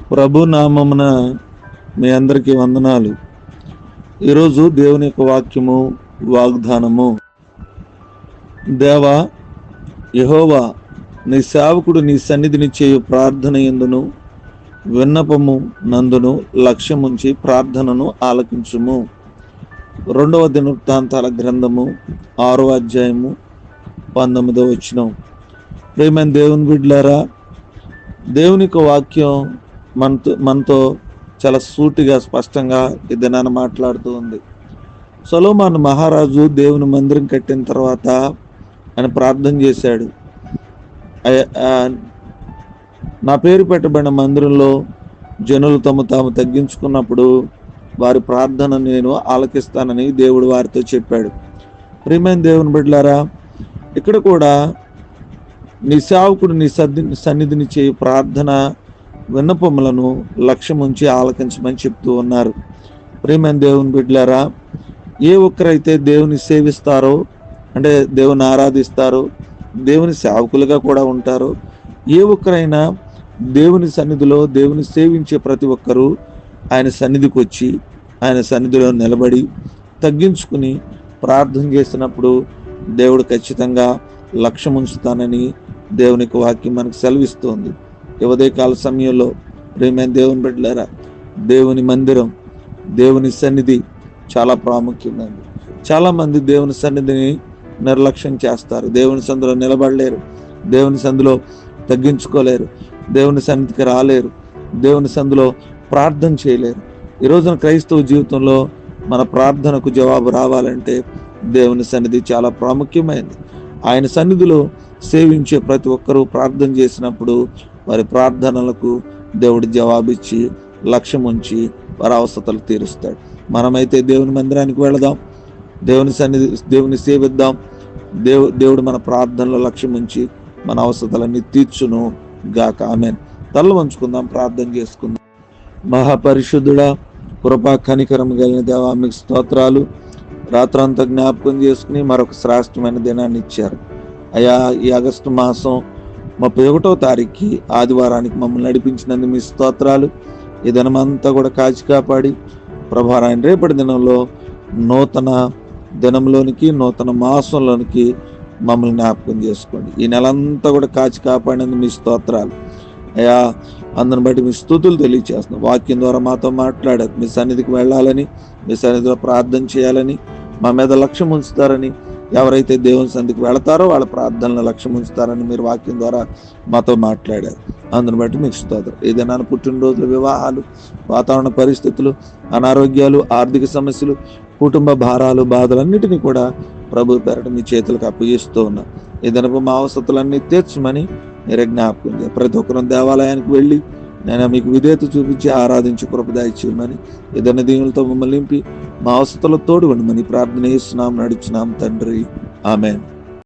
ప్రభు నామమున మీ అందరికీ వందనాలు. ఈరోజు దేవుని యొక్క వాక్యము, వాగ్దానము. దేవా యెహోవా, నీ సేవకుడు నీ సన్నిధిని చేయు ప్రార్థన యందును విన్నపము నందును లక్ష్యముంచి ప్రార్థనను ఆలకించుము. 2వ దినవృత్తాంతాల గ్రంథము 6వ అధ్యాయము 19వ వచనం. ప్రియమైన దేవుని బిడ్డలారా, దేవుని యొక్క వాక్యం మనతో చాలా సూటిగా, స్పష్టంగా ఈ దినాన్ని మాట్లాడుతూ ఉంది. సొలొమోను మహారాజు దేవుని మందిరం కట్టిన తర్వాత ఆయన ప్రార్థన చేశాడు. నా పేరు పెట్టబడిన మందిరంలో జనులు తాము తగ్గించుకున్నప్పుడు వారి ప్రార్థన నేను ఆలకిస్తానని దేవుడు వారితో చెప్పాడు. ప్రియమైన దేవుని బిడ్డలారా, ఇక్కడ కూడా నీ సేవకుడు నీ సన్నిధిని చేయు ప్రార్థన విన్నపములను లక్ష్యముంచి ఆలకించమని చెప్తూ ఉన్నారు. ప్రియమైన దేవుని బిడ్డలారా, ఏ ఒక్కరైతే దేవుని సేవిస్తారో, అంటే దేవుని ఆరాధిస్తారో, దేవుని సేవకులుగా కూడా ఉంటారో, ఏ ఒక్కరైనా దేవుని సన్నిధిలో దేవుని సేవించే ప్రతి ఒక్కరూ ఆయన సన్నిధికి వచ్చి ఆయన సన్నిధిలో నిలబడి తగ్గించుకుని ప్రార్థన చేసినప్పుడు దేవుడు ఖచ్చితంగా లక్ష్యం ఉంచుతానని దేవునికి వాక్యం మనకు సెలవిస్తోంది. ఉదయకాల సమయంలో ప్రియమైన దేవుని బిడ్డలారా, దేవుని మందిరం, దేవుని సన్నిధి చాలా ప్రాముఖ్యమైనది. చాలామంది దేవుని సన్నిధిని నిర్లక్ష్యం చేస్తారు. దేవుని సంధిలో నిలబడలేరు, దేవుని సంధిలో తగ్గించుకోలేరు, దేవుని సన్నిధికి రాలేరు, దేవుని సంధిలో ప్రార్థన చేయలేరు. ఈ రోజున క్రైస్తవ జీవితంలో మన ప్రార్థనకు జవాబు రావాలంటే దేవుని సన్నిధి చాలా ప్రాముఖ్యమైనది. ఆయన సన్నిధిలో సేవించే ప్రతి ఒక్కరూ ప్రార్థన చేసినప్పుడు వారి ప్రార్థనలకు దేవుడు జవాబిచ్చి లక్ష్యం ఉంచి వారి అవసరతలు తీరుస్తాడు. మనమైతే దేవుని మందిరానికి వెళదాం, దేవుని సేవిద్దాం. దేవుడు మన ప్రార్థనలో లక్ష్యం ఉంచి మన అవసరతలన్నీ తీర్చును గాక. ఆమేన్. తల వంచుకుందాం, ప్రార్థన చేసుకుందాం. మహాపరిశుద్ధుడా, కృపా కనికరం కలిగిన దేవా, మీకు స్తోత్రాలు. రాత్రంతా జ్ఞాపకం చేసుకుని మరొక శ్రేష్టమైన దినాన్ని ఇచ్చారు అయ్యా. ఈ ఆగస్టు మాసం 31వ తారీఖుకి ఆదివారానికి మమ్మల్ని నడిపించినందుకు మీ స్తోత్రాలు. ఈ దినమంతా కూడా కాచి కాపాడి ప్రభా, రేపటి దినంలో నూతన దినంలోనికి, నూతన మాసంలోనికి మమ్మల్ని జ్ఞాపకం చేసుకోండి. ఈ నెలంతా కూడా కాచి కాపాడినందుకు మీ స్తోత్రాలు అయ్యా. అందరిని బట్టి మీ స్తుతులు తెలియచేస్తున్నాం. వాక్యం ద్వారా మాతో మాట్లాడారు. మీ సన్నిధికి వెళ్ళాలని, మీ సన్నిధిలో ప్రార్థన చేయాలని, మా మీద లక్ష్యం ఉంచుతారని, ఎవరైతే దేవుని సన్నిధికి వెళతారో వాళ్ళ ప్రార్థనలో లక్ష్యం ఉంచుతారని మీరు వాక్యం ద్వారా మాతో మాట్లాడారు. అందుని బట్టి మీకు స్తోత్రం. ఏదైనా పుట్టినరోజులు, వివాహాలు, వాతావరణ పరిస్థితులు, అనారోగ్యాలు, ఆర్థిక సమస్యలు, కుటుంబ భారాలు, బాధలన్నిటినీ కూడా ప్రభు పేరట మీ చేతులకు అప్పగిస్తూ ఉన్నాం. ఏదైనా మా అవసరతలన్నీ తీర్చమని మీరే జ్ఞాపకం చేయాలి. ప్రతి ఒక్కరూ దేవాలయానికి వెళ్ళి నేను మీకు విధేయత చూపించి ఆరాధించి కృప దయచేయమని, ఏదైనా దీవులతో మమ్మల్ని నింపి మా అవసరతలో తోడు ఉండమని ప్రార్థన చేస్తున్నాం, నడుచున్నాం తండ్రి. ఆమేన్.